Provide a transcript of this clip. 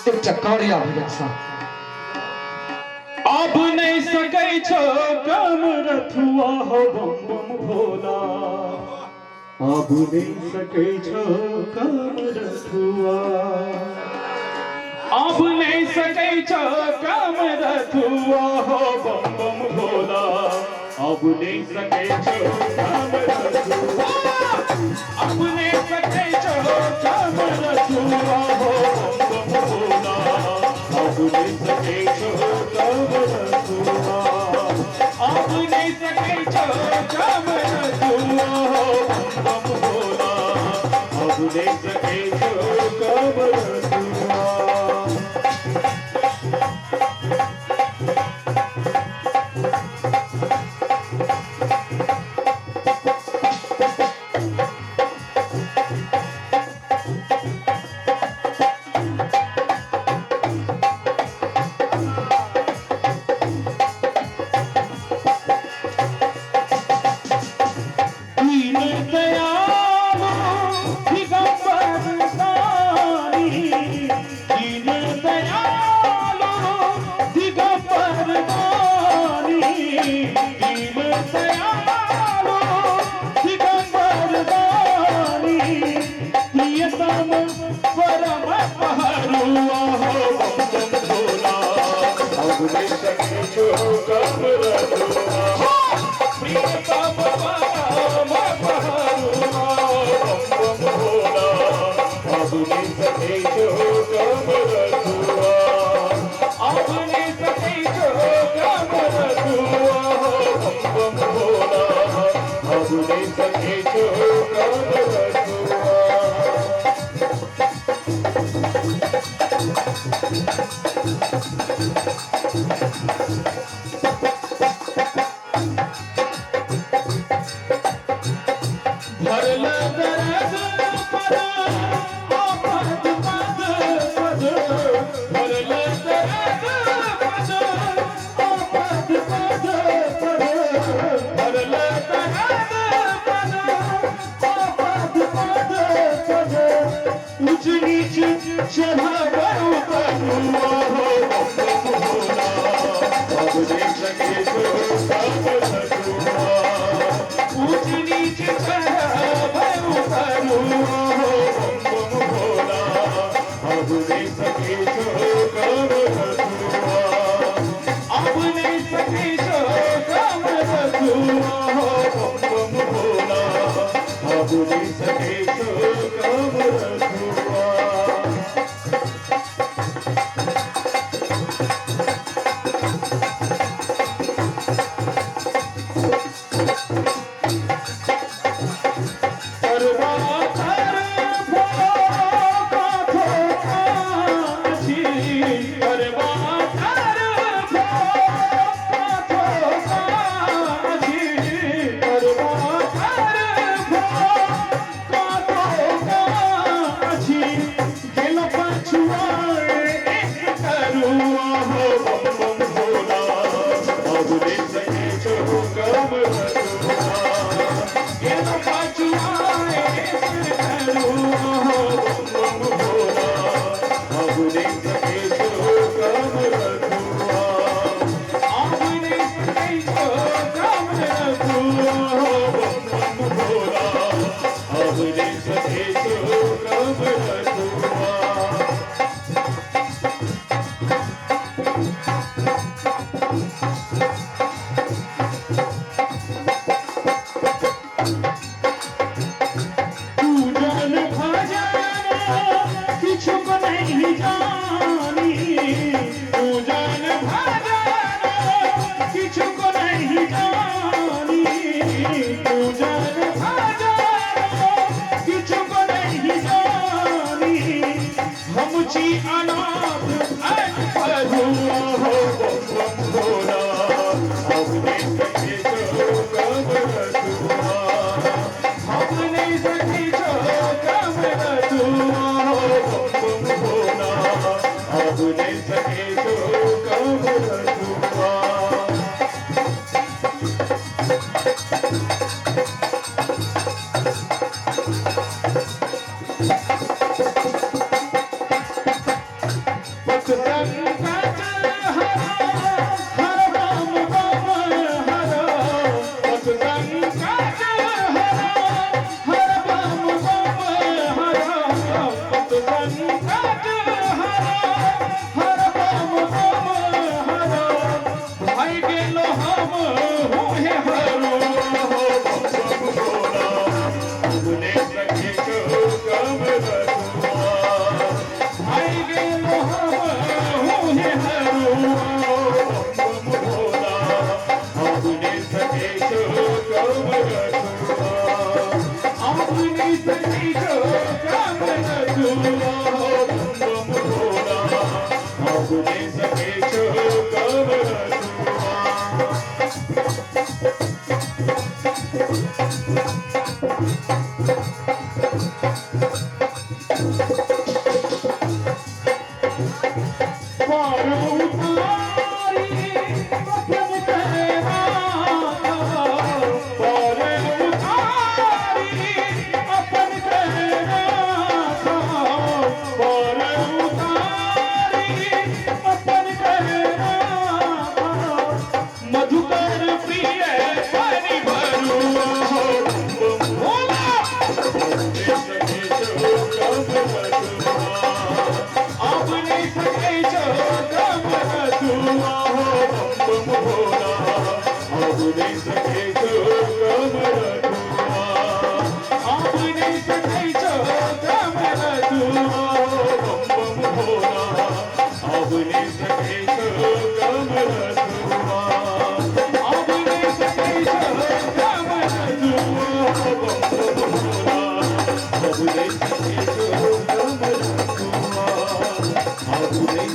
एकटा कार्य अभिरक्षा अब नहीं सकै छो कम रथुआ हो बम बम भोला। अब नहीं सकै छो कम रथुआ। अब नहीं सकै छो कम रथुआ हो बम बम भोला। अब नहीं सकै छो कम रथुआ। अब नहीं सकै छो कम रथुआ हो बम बम भोला। अब नहीं सकै छो कम रथुआ। अब नहीं सकै छो कम रथुआ हो बम बम भोला। अब नहीं सकै छो कम रथुआ। संकट हरो हर बम बम हरो पत संकट हरो हर बम बम हरो पत संकट हरो हर बम बम हरो भाई गेलो हम होहे हरो बम भोला अपने सखे को कम रखुआ भाई गेलो हम होहे हरो बम भोला अपने सखे को कम रखुआ अपने सखे को कम रखुआ बम भोला अपने सखे को कम रखुआ मधुकर प्रिय पानी भरुआ भोला सखे जो कम रखुआ अपने सखे जो कम रखुआ बम भोला अपने सखे जो कम रखुआ अपने सखे जो कम रखुआ बम भोला अपने सखे जो कम रखुआ अपने सखे जो कम रखुआ बम भोला अपने सखे जो कम रखुआ अपने